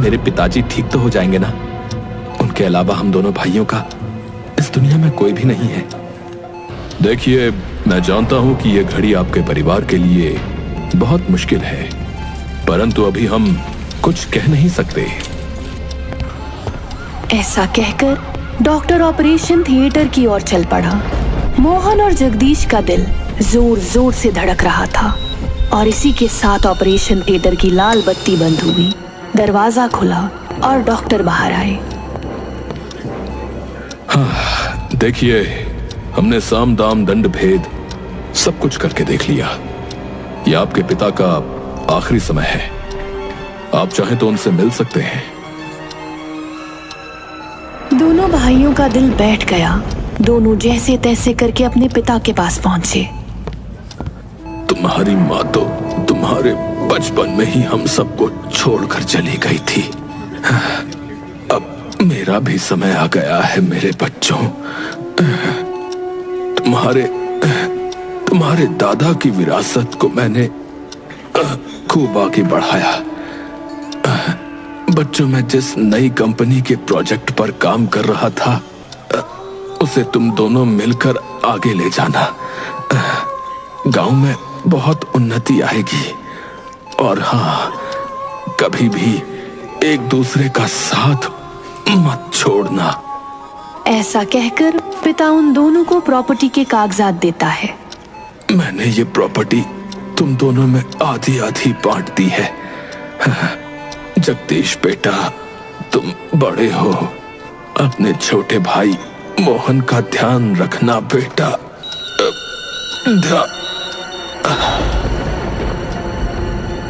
मेरे पिताजी ठीक तो हो जाएंगे ना? उनके अलावा हम दोनों भाइयों का इस दुनिया में कोई भी नहीं है। देखिए, मैं जानता हूं कि यह घड़ी आपके परिवार के लिए बहुत मुश्किल है, परंतु अभी हम कुछ कह नहीं सकते। ऐसा कहकर डॉक्टर ऑपरेशन थिएटर की ओर चल पड़ा। मोहन और जगदीश का दिल जोर जोर से धड़क रहा था और इसी के साथ ऑपरेशन थिएटर की लाल बत्ती बंद हुई, दरवाजा खुला और डॉक्टर बाहर आए। देखिए, हमने साम दाम दंड भेद सब कुछ करके देख लिया। यह आपके पिता का आखिरी समय है। आप चाहें तो उनसे मिल सकते हैं। दोनों भाइयों का दिल बैठ गया। दोनों जैसे तैसे करके अपने पिता के पास पहुंचे। तुम्हारी माँ तो तुम्हारे बचपन में ही हम सबको छोड़कर चली गई थी। अब मेरा भी समय आ गया है मेरे बच्चों। तुम्हारे दादा की विरासत को मैंने खूब आगे बढ़ाया। बच्चों, मैं जिस नई कंपनी के प्रोजेक्ट पर काम कर रहा था, उसे तुम दोनों मिलकर आगे ले जाना। गांव में बहुत उन्नति आएगी। और हाँ, कभी भी एक दूसरे का साथ मत छोड़ना। ऐसा कहकर पिता उन दोनों को प्रॉपर्टी के कागजात देता है। मैंने ये प्रॉपर्टी तुम दोनों में आधी आधी बांट दी है। जगदीश बेटा, तुम बड़े हो, अपने छोटे भाई मोहन का ध्यान रखना बेटा।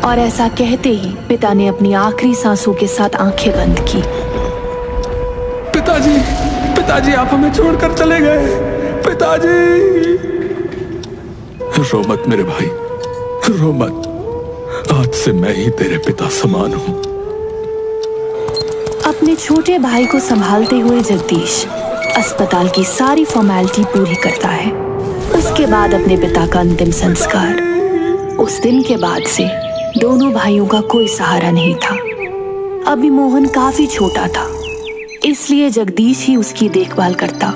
और ऐसा कहते ही पिता ने अपनी आखिरी सांसों के साथ आंखें बंद की। पिताजी, पिताजी, आप हमें छोड़कर चले गए। पिताजी, रो मत मेरे भाई, रो मत। आज से मैं ही तेरे पिता समान हूं। अपने छोटे भाई को संभालते हुए जगदीश अस्पताल की सारी फॉर्मेलिटी पूरी करता है। उसके बाद अपने पिता का अंतिम संस्कार। उस दिन के बाद से दोनों भाइयों का कोई सहारा नहीं था। अभी मोहन काफी छोटा था, इसलिए जगदीश ही उसकी देखभाल करता।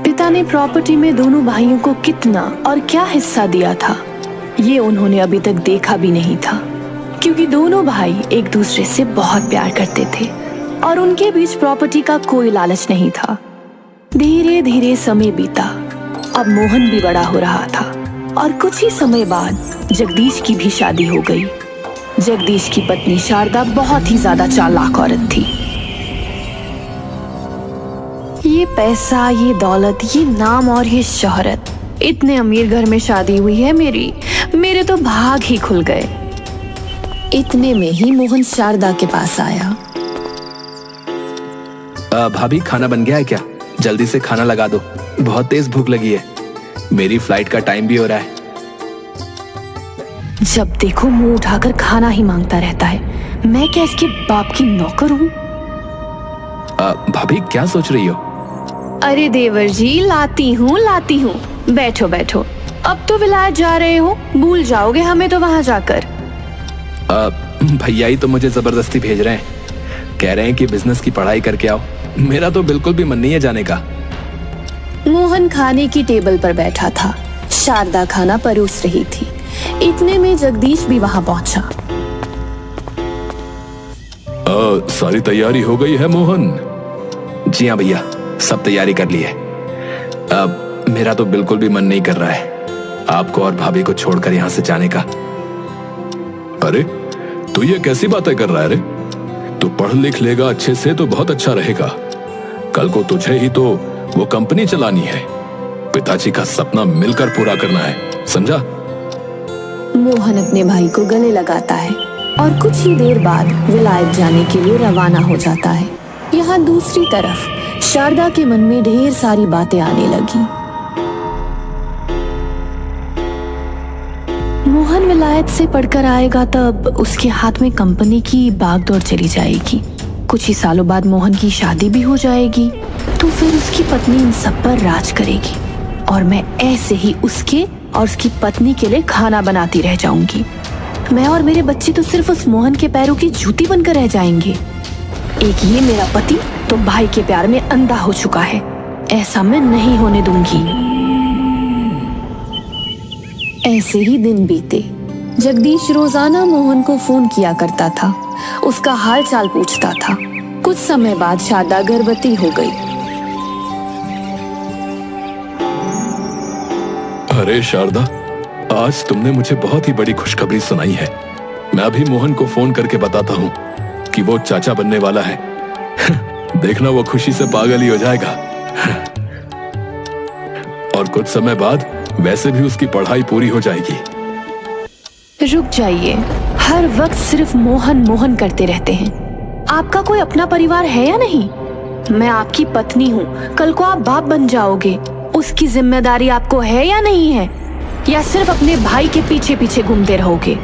पिता ने प्रॉपर्टी में दोनों भाइयों को कितना और क्या हिस्सा दिया था, ये उन्होंने अभी तक देखा भी नहीं था, क्योंकि दोनों भाई एक दूसरे से बहुत प्यार करते थे और उनके बीच प्रॉपर्टी का कोई लालच नहीं था। धीरे धीरे समय बीता। अब मोहन भी बड़ा हो रहा था और कुछ ही समय बाद जगदीश की भी शादी हो गई। जगदीश की पत्नी शारदा बहुत ही ज्यादा चालाक औरत थी। ये पैसा, ये दौलत, ये नाम और ये शोहरत, इतने अमीर घर में शादी हुई है मेरे तो भाग ही खुल गए। इतने में ही मोहन शारदा के पास आया। भाभी, खाना बन गया है क्या? जल्दी से खाना लगा दो, बहुत तेज भूख लगी है। मेरी फ्लाइट का टाइम भी हो रहा है। जब देखो मुंह उठाकर खाना ही मांगता रहता है। मैं क्या इसके बाप की नौकर हूँ? भाभी, क्या सोच रही हो? अरे देवर जी, लाती हूँ। बैठो बैठो। अब तो विलायत जा रहे हो, भूल जाओगे हमें तो वहां जाकर। भैया ही तो मुझे जबरदस्ती भेज रहे हैं। कह रहे हैं कि बिजनेस की पढ़ाई करके आओ। मेरा तो बिल्कुल भी मन नहीं है जाने का। मोहन खाने की टेबल पर बैठा था। शारदा खाना परोस रही थी। इतने में जगदीश भी वहां पहुंचा। सारी तैयारी हो गई है मोहन? जी हाँ भैया, सब तैयारी कर ली है। अब मेरा तो बिल्कुल भी मन नहीं कर रहा है आपको और भाभी को छोड़कर यहाँ से जाने का। अरे, तू ये कैसी बातें कर रहा है रे? तू पढ़ लिख लेगा अच्छे से तो बहुत अच्छा रहेगा। कल को तुझे ही तो वो कंपनी चलानी है। पिताजी का सपना मिलकर पूरा करना है, समझा? मोहन अपने भाई को गले लगाता है और कुछ ही देर बाद विलायत जाने के लिए रवाना हो जाता है। यहाँ दूसरी तरफ शारदा के मन में ढेर सारी बातें आने लगी। मोहन विलायत से पढ़कर आएगा तब उसके हाथ में कंपनी की बागडोर चली जाएगी। कुछ ही सालों बाद मोहन की शादी भी हो जाएगी, तो फिर उसकी पत्नी इन सब पर राज करेगी और मैं ऐसे ही उसके और उसकी पत्नी के लिए खाना बनाती रह जाऊंगी। मैं और मेरे बच्चे तो सिर्फ उस मोहन के पैरों की जूती बनकर रह जाएंगे। एक ये मेरा पति तो भाई के प्यार में अंधा हो चुका है। ऐसा मैं नहीं होने दूंगी। ऐसे ही दिन बीते। जगदीश रोजाना मोहन को फोन किया करता था, उसका हाल चाल पूछता था। कुछ समय बाद शारदा गर्भवती हो गई। अरे शारदा, आज तुमने मुझे बहुत ही बड़ी खुशखबरी सुनाई है। मैं अभी मोहन को फोन करके बताता हूँ कि वो चाचा बनने वाला है। देखना वो खुशी से पागल ही हो जाएगा। और कुछ समय बाद वैसे भी उसकी पढ़ाई पूरी हो जाएगी। रुक जाइए, हर वक्त सिर्फ मोहन मोहन करते रहते हैं। आपका कोई अपना परिवार है या नहीं? मैं आपकी पत्नी हूँ, कल को आप बाप बन जाओगे। उसकी जिम्मेदारी आपको है या नहीं है? या सिर्फ अपने भाई के पीछे पीछे घूमते रहोगे?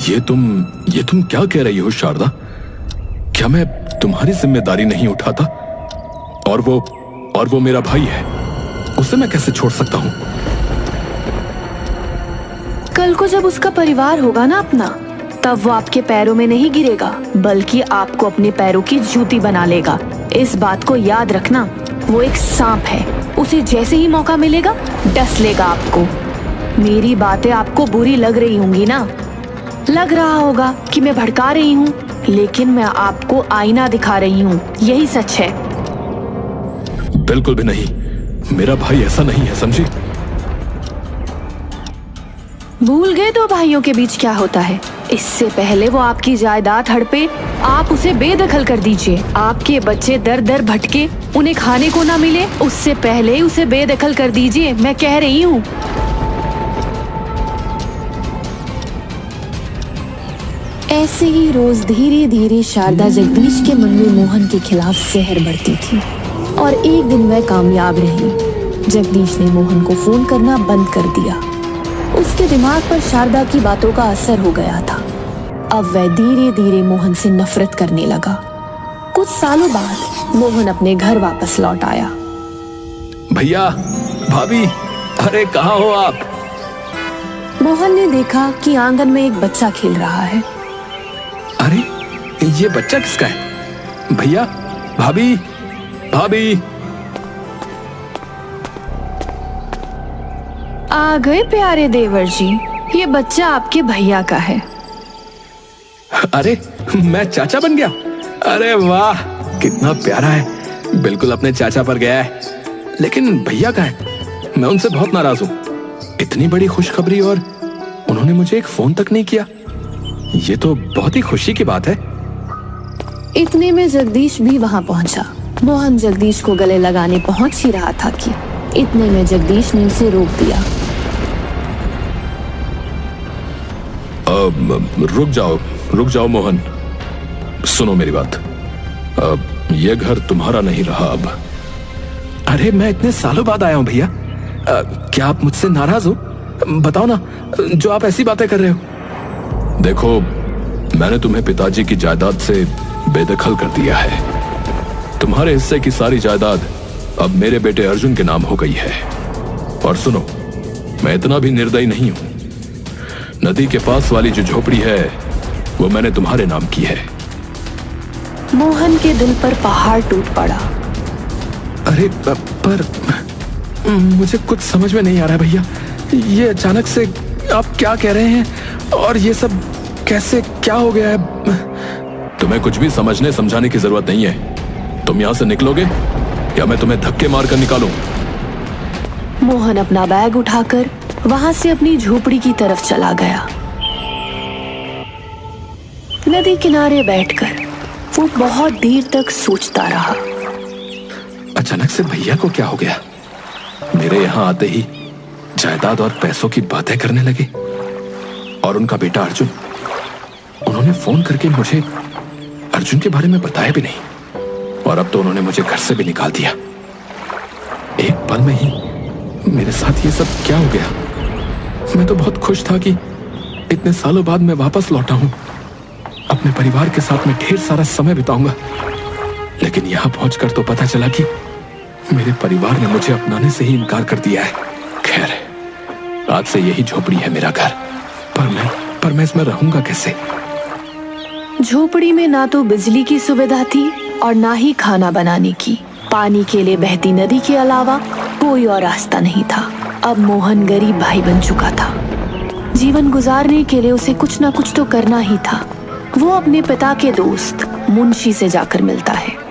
ये तुम क्या कह रही हो शारदा? क्या मैं तुम्हारी जिम्मेदारी नहीं उठाता? और वो मेरा भाई है, उसे मैं कैसे छोड़ सकता हूँ? कल को जब उसका परिवार होगा ना अपना, तब वो आपके पैरों में नहीं गिरेगा, बल्कि आपको अपने पैरों की जूती बना लेगा। इस बात को याद रखना। वो एक सांप है, उसे जैसे ही मौका मिलेगा डस लेगा आपको। मेरी बातें आपको बुरी लग रही होंगी ना? लग रहा होगा कि मैं भड़का रही हूँ, लेकिन मैं आपको आईना दिखा रही हूँ। यही सच है। बिल्कुल भी नहीं, मेरा भाई ऐसा नहीं है, समझी? भूल गए दो भाइयों के बीच क्या होता है? इससे पहले वो आपकी जायदाद हड़पे, आप उसे बेदखल कर दीजिए। आपके बच्चे दर दर भटके, उन्हें खाने को ना मिले, उससे पहले उसे बेदखल कर दीजिए। मैं कह रही हूँ। ऐसे ही रोज धीरे धीरे शारदा जगदीश के मन में मोहन के खिलाफ जहर बढ़ती थी, और एक दिन वह कामयाब रही। जगदीश ने मोहन को फोन करना बंद कर दिया। उसके दिमाग पर शारदा की बातों का असर हो गया था। अब वह धीरे धीरे मोहन से नफरत करने लगा। कुछ सालों बाद मोहन अपने घर वापस लौट आया। भैया, भाभी, अरे कहाँ हो आप? मोहन ने देखा कि आंगन में एक बच्चा खेल रहा है। अरे ये बच्चा किसका है? भैया, भाभी, भाभी। आ गए प्यारे देवर जी, ये बच्चा आपके भैया का है। अरे मैं चाचा बन गया? अरे वाह, कितना प्यारा है, बिल्कुल अपने चाचा पर गया है। लेकिन भैया कहाँ है? मैं उनसे बहुत नाराज हूँ। इतनी बड़ी खुशखबरी और उन्होंने मुझे एक फोन तक नहीं किया। ये तो बहुत ही खुशी की बात है। इतने में जगदीश भी वहां पहुंचा। मोहन जगदीश को गले लगाने पहुंच ही रहा था कि इतने में जगदीश ने उसे रोक दिया। रुक जाओ मोहन, सुनो मेरी बात। ये घर तुम्हारा नहीं रहा अब। अरे मैं इतने सालों बाद आया हूं भैया, क्या आप मुझसे नाराज हो? बताओ ना, जो आप ऐसी बातें कर रहे हो। देखो, मैंने तुम्हें पिताजी की जायदाद से बेदखल कर दिया है। तुम्हारे हिस्से की सारी जायदाद अब मेरे बेटे अर्जुन के नाम हो गई है। और सुनो, मैं इतना भी निर्दयी नहीं हूं। नदी के पास वाली जो झोपड़ी है वो मैंने तुम्हारे नाम की है। मोहन के दिल पर पहाड़ टूट पड़ा। अरे पर मुझे कुछ समझ में नहीं आ रहा है भैया। ये अचानक से आप क्या कह रहे हैं? और ये सब कैसे, क्या हो गया है? तुम्हें कुछ भी समझने समझाने की जरूरत नहीं है। तुम यहां से निकलोगे या मैं तुम्हें धक्के मारकर निकालूं? मोहन अपना बैग उठाकर वहां से अपनी झोपड़ी की तरफ चला गया। नदी किनारे बैठकर वो बहुत देर तक सोचता रहा। अचानक से भैया को क्या हो गया? मेरे यहां आते ही जायदाद और पैसों की बातें करने लगे। और उनका बेटा अर्जुन, उन्होंने फोन करके मुझे अर्जुन के बारे में बताया भी नहीं। और अब तो उन्होंने मुझे घर से भी निकाल दिया। एक पल में ही मेरे साथ ये सब क्या हो गया? मैं तो बहुत खुश था कि इतने सालों बाद मैं वापस लौटा हूं। अपने परिवार के साथ में ढेर सारा समय बिताऊंगा। लेकिन यहां पहुंचकर तो पता चला कि मेरे परिवार ने मुझे अपनाने से ही इनकार कर दिया है। खैर, आज से यही झोपड़ी है मेरा घर। पर मैं इसमें रहूंगा कैसे? झोपड़ी में ना तो बिजली की सुविधा थी और ना ही खाना बनाने की। पानी के लिए बहती नदी के अलावा कोई और रास्ता नहीं था। अब मोहन गरीब भाई बन चुका था। जीवन गुजारने के लिए उसे कुछ ना कुछ तो करना ही था। वो अपने पिता के दोस्त मुंशी से जाकर मिलता है।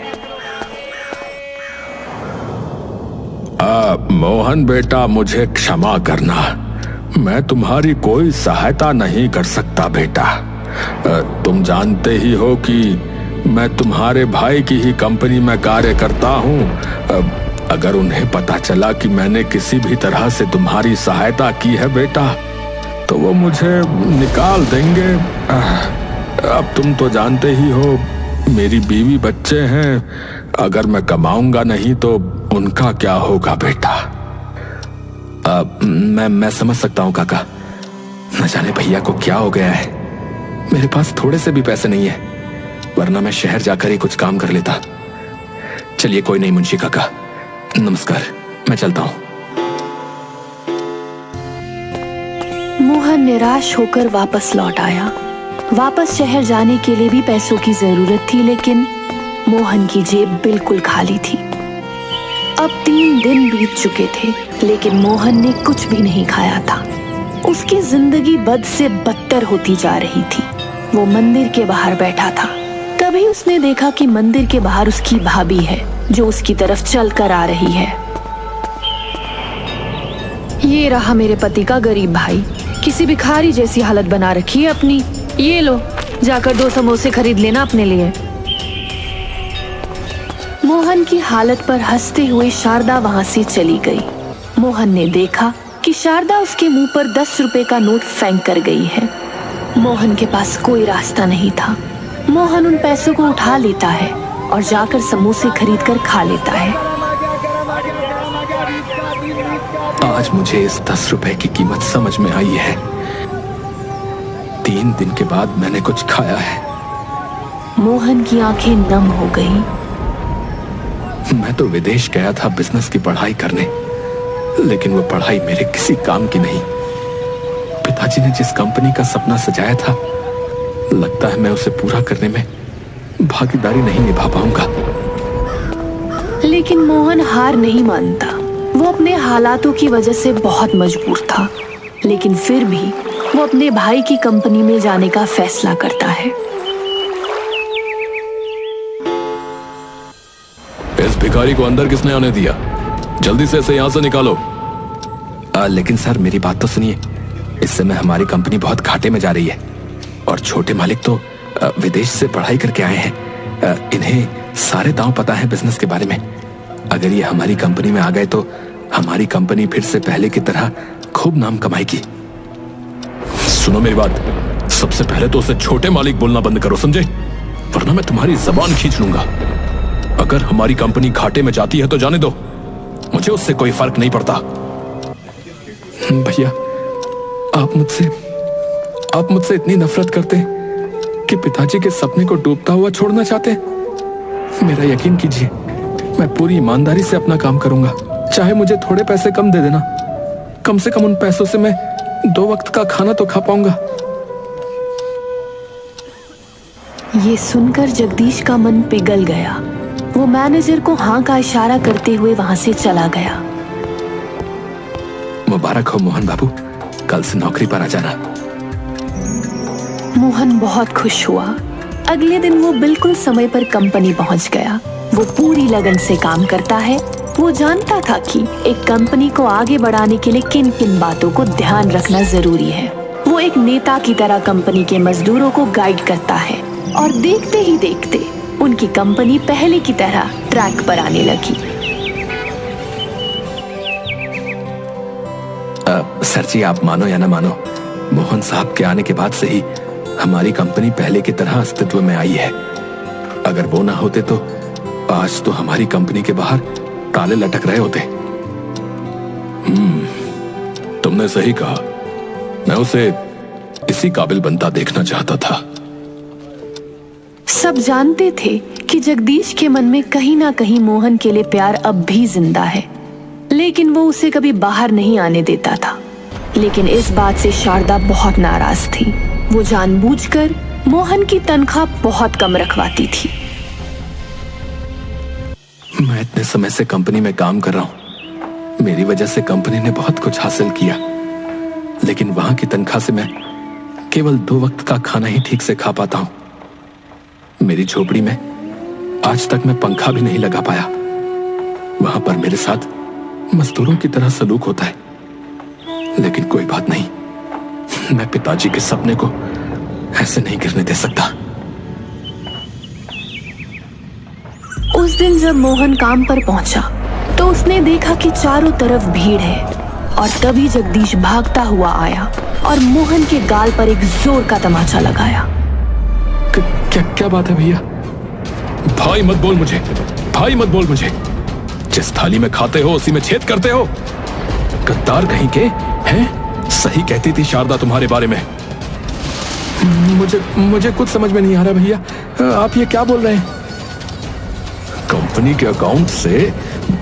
मोहन बेटा, मुझे क्षमा करना, मैं तुम्हारी कोई सहायता नहीं कर सकता बेटा। तुम जानते ही हो कि मैं तुम्हारे भाई की ही कंपनी में कार्य करता हूँ। अगर उन्हें पता चला कि मैंने किसी भी तरह से तुम्हारी सहायता की है बेटा, तो वो मुझे निकाल देंगे। अब तुम तो जानते ही हो, मेरी बीवी बच्चे हैं। अगर मैं कमाऊंगा नहीं तो उनका क्या होगा बेटा? मैं समझ सकता हूँ काका। न जाने भैया को क्या हो गया है। मेरे पास थोड़े से भी पैसे नहीं है, वरना मैं शहर जाकर ही कुछ काम कर लेता। चलिए कोई नहीं मुंशी काका, नमस्कार, मैं चलता हूँ। मोहन निराश होकर वापस लौट आया। वापस शहर जाने के लिए भी पैसों की जरूरत थी, लेकिन मोहन की जेब बिल्कुल खाली थी। अब 3 दिन बीत चुके थे, लेकिन मोहन ने कुछ भी नहीं खाया था। उसकी जिंदगी बद से बदतर होती जा रही थी। वो मंदिर के बाहर बैठा था। तभी उसने देखा कि मंदिर के बाहर उसकी भाभी है, जो उसकी तरफ चल कर आ रही है। ये रहा मेरे पति का गरीब भाई, किसी भिखारी जैसी हालत बना रखी है अपनी। ये लो, जाकर 2 समोसे खरीद लेना अपने लिए। मोहन की हालत पर हंसते हुए शारदा वहां से चली गई। मोहन ने देखा कि शारदा उसके मुंह पर 10 रुपए का नोट फेंक कर गई है। मोहन के पास कोई रास्ता नहीं था। मोहन उन पैसों को उठा लेता है और जाकर समोसे खरीद कर खा लेता है। आज मुझे इस 10 रुपए की कीमत समझ में आई है। 3 दिन के बाद मैंने कुछ खाया है। मोहन की आंखें नम हो गईं। मैं तो विदेश गया था बिजनेस की पढ़ाई करने, लेकिन वो पढ़ाई मेरे किसी काम की नहीं। पिताजी ने जिस कंपनी का सपना सजाया था, लगता है मैं उसे पूरा करने में भागीदारी नहीं निभा पाऊंगा। लेकिन मोहन हार नहीं मानता। वो अपने हालातों की वजह से बहुत मजबूर था, लेकिन फिर भी वो अपने भाई की कंपनी में जाने का फैसला करता है। इस भिखारी को अंदर किसने आने दिया? जल्दी से इसे यहां से निकालो। लेकिन सर, मेरी बात तो सुनिए। इस समय हमारी कंपनी बहुत घाटे में जा रही है और छोटे मालिक तो विदेश से पढ़ाई करके आए हैं। इन्हें सारे दांव पता है बिजनेस के बारे में। अगर ये हमारी कंपनी में आ गए तो हमारी कंपनी फिर से पहले की तरह खूब नाम कमाएगी। सुनो मेरी बात, सबसे पहले तो उसे छोटे मालिक बोलना बंद करो, समझे? वरना मैं तुम्हारी जबान खींच लूंगा। अगर हमारी कंपनी घाटे में जाती है तो जाने दो, मुझे उससे कोई फर्क नहीं पड़ता। भैया, आप मुझसे इतनी नफरत करते कि पिताजी के सपने को डूबता हुआ छोड़ना चाहते? मेरा यकीन कीजिए, मैं पूरी ईमानदारी से अपना काम करूंगा। चाहे मुझे थोड़े पैसे कम दे देना, कम से कम उन पैसों से मैं 2 वक्त का खाना तो खा पाऊंगा। ये सुनकर जगदीश का मन पिघल गया। वो मैनेजर को हाँ का इशारा करते हुए वहां से चला गया। मुबारक हो मोहन बाबू, कल से नौकरी पर आ जाना। मोहन बहुत खुश हुआ। अगले दिन वो बिल्कुल समय पर कंपनी पहुंच गया। वो पूरी लगन से काम करता है। वो जानता था कि एक कंपनी को आगे बढ़ाने के लिए किन किन बातों को ध्यान रखना जरूरी है। वो एक नेता की तरह कंपनी के मजदूरों को गाइड करता है और देखते ही देखते उनकी कंपनी पहले की तरह ट्रैक पर आने लगी। सर जी, आप मानो या ना मानो, मोहन साहब के आने के बाद से ही हमारी कंपनी पहले की तरह अस्तित्व में आई है। अगर वो ना होते तो आज तो हमारी कंपनी के बाहर ताले लटक रहे होते। तुमने सही कहा, मैं उसे इसी काबिल बनता देखना चाहता था। सब जानते थे कि जगदीश के मन में कहीं ना कहीं मोहन के लिए प्यार अब भी जिंदा है, लेकिन वो उसे कभी बाहर नहीं आने देता था। लेकिन इस बात से शारदा बहुत नाराज थी। वो जानबूझकर मोहन की तनख्वाह बहुत कम रखवाती थी। मैं इतने समय से कंपनी में काम कर रहा हूं, मेरी वजह से कंपनी ने बहुत कुछ हासिल किया, लेकिन वहां की तनख्वाह से मैं केवल 2 वक्त का खाना ही ठीक से खा पाता हूं। मेरी झोपड़ी में आज तक मैं पंखा भी नहीं लगा पाया। वहां पर मेरे साथ मजदूरों की तरह सलूक होता है, लेकिन कोई बात नहीं, मैं पिताजी के सपने को ऐसे नहीं गिरने दे सकता। उस दिन जब मोहन काम पर पहुंचा तो उसने देखा कि चारों तरफ भीड़ है, और तभी जगदीश भागता हुआ आया और मोहन के गाल पर एक जोर का तमाचा लगाया। क्या बात है भैया? भाई मत बोल मुझे, भाई मत बोल मुझे। जिस थाली में खाते हो उसी में छेद करते हो। गद्दार कहीं के हैं? सही कहती थी शारदा तुम्हारे बारे में। मुझे कुछ समझ में नहीं आ रहा भैया, आप ये क्या बोल रहे हैं? कंपनी के अकाउंट से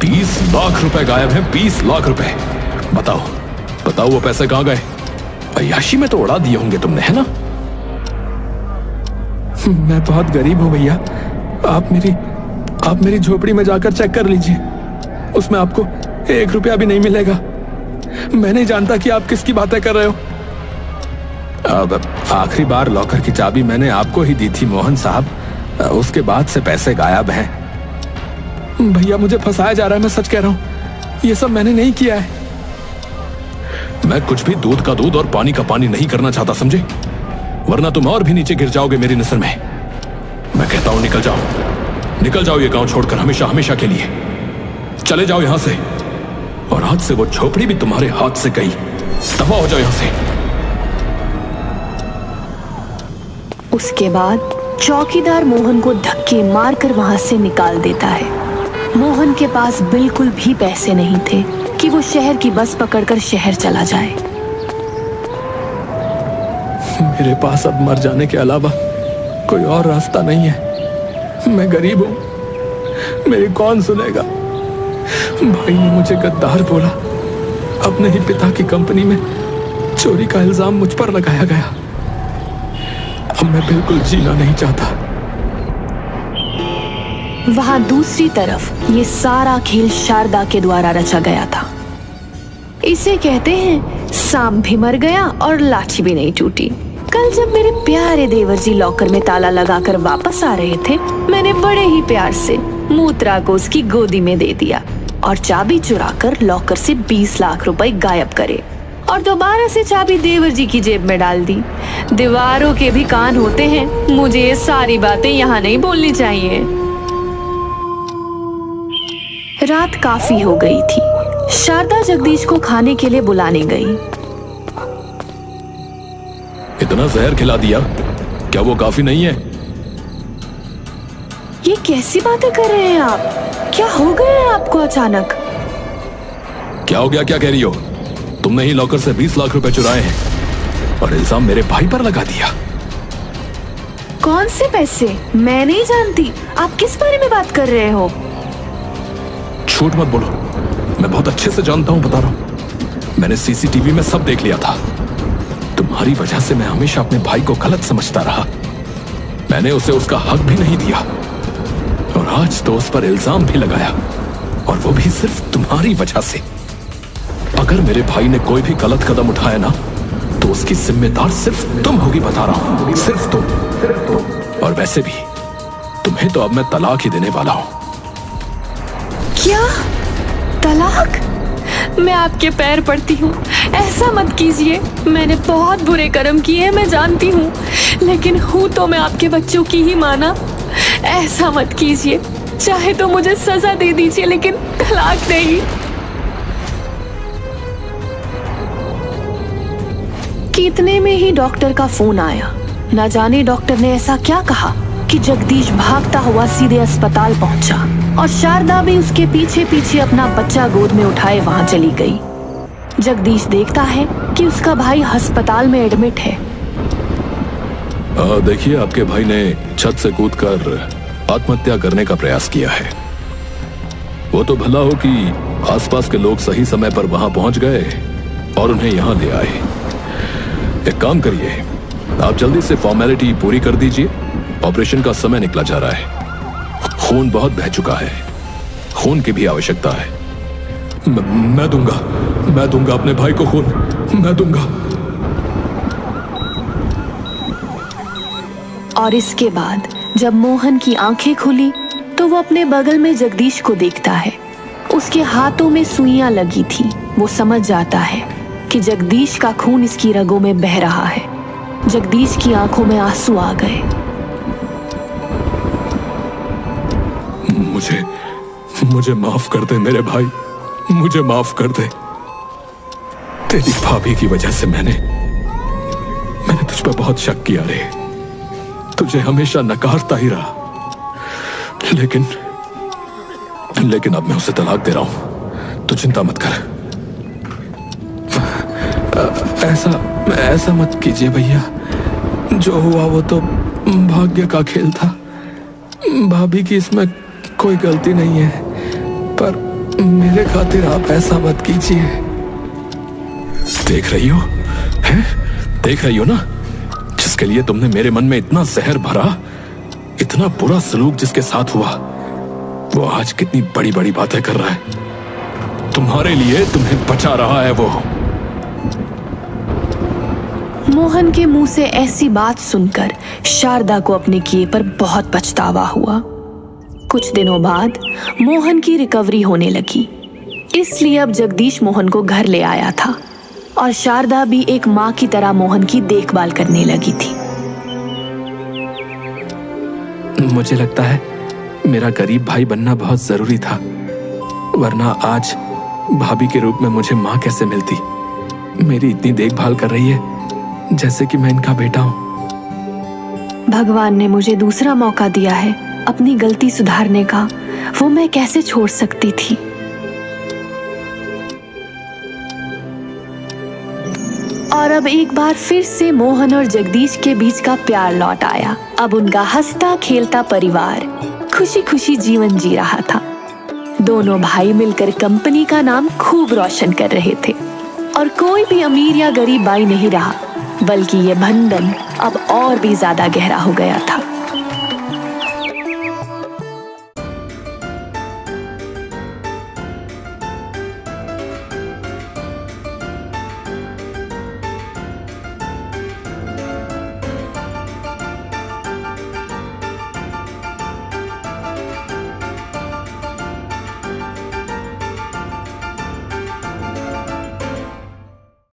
20 लाख रुपए गायब हैं, 20 लाख रुपए। बताओ वो पैसे कहां गए? अय्याशी में तो उड़ा दिए होंगे तुमने, है ना? मैं बहुत गरीब हूं भैया, आप मेरी झोपड़ी में जाकर चेक कर लीजिए, उसमें आपको 1 रुपया भी नहीं मिलेगा। मैं नहीं जानता कि आप किसकी बातें कर रहे हो। अब आखिरी बार लॉकर की चाबी मैंने आपको ही दी थी मोहन साहब, उसके बाद से पैसे गायब हैं। भैया मुझे फंसाया जा रहा है, मैं सच कह रहा हूं, ये सब मैंने नहीं किया है। मैं कुछ भी दूध का दूध और पानी का पानी नहीं करना चाहता, समझे? वरना तुम और भी नीचे गिर जाओगे मेरी नजर में। मैं कहता हूं निकल जाओ ये गांव छोड़कर, हमेशा हमेशा के लिए चले जाओ यहां से। और आज से वो झोपड़ी भी तुम्हारे हाथ से गई, दफा हो जाओ यहां से। उसके बाद चौकीदार मोहन को धक्के मारकर वहां से निकाल देता है। मोहन के पास बिल्कुल भी पैसे नहीं थे कि वो शहर की बस पकड़कर शहर चला जाए। मेरे पास अब मर जाने के अलावा कोई और रास्ता नहीं है। मैं गरीब हूं, मेरी कौन सुनेगा? भाई ने मुझे गद्दार बोला, अपने ही पिता की कंपनी में चोरी का इल्जाम मुझ पर लगाया गया। अब मैं बिल्कुल जीना नहीं चाहता। वहां दूसरी तरफ ये सारा खेल शारदा के द्वारा रचा गया था। इसे कहते हैं सांप भी मर गया और लाठी भी नहीं टूटी। कल जब मेरे प्यारे देवर जी लॉकर में ताला लगाकर वापस आ रहे थे, मैंने बड़े ही प्यार से मूत्रा को उसकी गोदी में दे दिया और चाबी चुराकर लॉकर से 20 लाख रुपए गायब करे और दोबारा से चाबी देवर जी की जेब में डाल दी। दीवारों के भी कान होते हैं, मुझे ये सारी बातें यहाँ नहीं बोलनी चाहिए। रात काफी हो गई थी। शारदा जगदीश को खाने के लिए बुलाने गई। इतना जहर खिला दिया, क्या वो काफी नहीं है? ये कैसी बातें कर रहे हैं आप? क्या हो गया है आपको अचानक? क्या हो गया, क्या कह रही हो? तुमने ही लॉकर से 20 लाख रुपए चुराए हैं और इल्जाम मेरे भाई पर लगा दिया। कौन से पैसे? मैं नहीं जानती, आप किस बारे में बात कर रहे हो? झूठ मत बोलो, मैं बहुत अच्छे से जानता हूं, बता रहा हूं। मैंने सीसीटीवी में सब देख लिया था। तुम्हारी वजह से मैं हमेशा अपने भाई को गलत समझता रहा। मैंने उसे उसका हक भी नहीं दिया और आज तो उस पर इल्जाम भी लगाया, और वो भी सिर्फ तुम्हारी वजह से। अगर मेरे भाई ने कोई भी गलत कदम उठाया ना, तो उसकी जिम्मेदार सिर्फ तुम होगी, बता रहा हूं, सिर्फ तुम। और वैसे भी तुम्हें तो अब मैं तलाक ही देने वाला हूं। क्या? तलाक? मैं आपके पैर पड़ती हूँ, ऐसा मत कीजिए। मैंने बहुत बुरे कर्म किए हैं, मैं जानती हूँ, लेकिन हूँ तो मैं आपके बच्चों की ही माँ ना। ऐसा मत कीजिए, चाहे तो मुझे सजा दे दीजिए, लेकिन तलाक नहीं। इतने में ही डॉक्टर का फोन आया। न जाने डॉक्टर ने ऐसा क्या कहा कि जगदीश भागता हुआ सीधे अस्पताल पहुंचा और शारदा भी उसके पीछे पीछे अपना बच्चा गोद में उठाए वहां चली गई। जगदीश देखता है कि उसका भाई अस्पताल में एडमिट है। देखिए, आपके भाई ने छत से कूदकर आत्महत्या करने का प्रयास किया है। वो तो भला हो कि आसपास के लोग सही समय पर वहां पहुंच गए और उन्हें यहां ले आए। एक काम करिए, आप जल्दी से फॉर्मेलिटी पूरी कर दीजिए। ऑपरेशन का समय निकला जा रहा है। खून बहुत बह चुका है, खून की भी आवश्यकता है। मैं दूंगा अपने भाई को खून, मैं दूंगा। और इसके बाद जब मोहन की आंखें खुली तो वो अपने बगल में जगदीश को देखता है। उसके हाथों में सुइयां लगी थी। वो समझ जाता है कि जगदीश का खून इसकी रगों में बह रहा है। जगदीश की आंखों में आंसू आ गए। मुझे माफ कर दे मेरे भाई, मुझे माफ कर दे। तेरी भाभी की वजह से मैंने तुझ पर बहुत शक किया रे। तुझे हमेशा नकारता ही रहा, लेकिन अब मैं उसे तलाक दे रहा हूं। तू चिंता मत कर। ऐसा मत कीजिए भैया। जो हुआ वो तो भाग्य का खेल था। भाभी की इसमें कोई गलती नहीं है, पर मेरे खातिर आप ऐसा मत कीजिए। देख रही हो, हैं? देख रही हो ना, जिसके लिए तुमने मेरे मन में इतना जहर भरा, इतना बुरा सलूक जिसके साथ हुआ, वो आज कितनी बड़ी बड़ी बातें कर रहा है। तुम्हारे लिए तुम्हें बचा रहा है वो। मोहन के मुंह से ऐसी बात सुनकर शारदा को अपने किए पर बहुत पछतावा हुआ। कुछ दिनों बाद मोहन की रिकवरी होने लगी, इसलिए अब जगदीश मोहन को घर ले आया था और शारदा भी एक माँ की तरह मोहन की देखभाल करने लगी थी। मुझे लगता है मेरा गरीब भाई बनना बहुत जरूरी था, वरना आज भाभी के रूप में मुझे माँ कैसे मिलती। मेरी इतनी देखभाल कर रही है जैसे कि मैं इनका बेटा हूं। भगवान ने मुझे दूसरा मौका दिया है अपनी गलती सुधारने का, वो मैं कैसे छोड़ सकती थी। और अब एक बार फिर से मोहन और जगदीश के बीच का प्यार लौट आया। अब उनका हंसता खेलता परिवार खुशी खुशी जीवन जी रहा था। दोनों भाई मिलकर कंपनी का नाम खूब रोशन कर रहे थे और कोई भी अमीर या गरीब भाई नहीं रहा, बल्कि ये बंधन अब और भी ज्यादा गहरा हो गया था।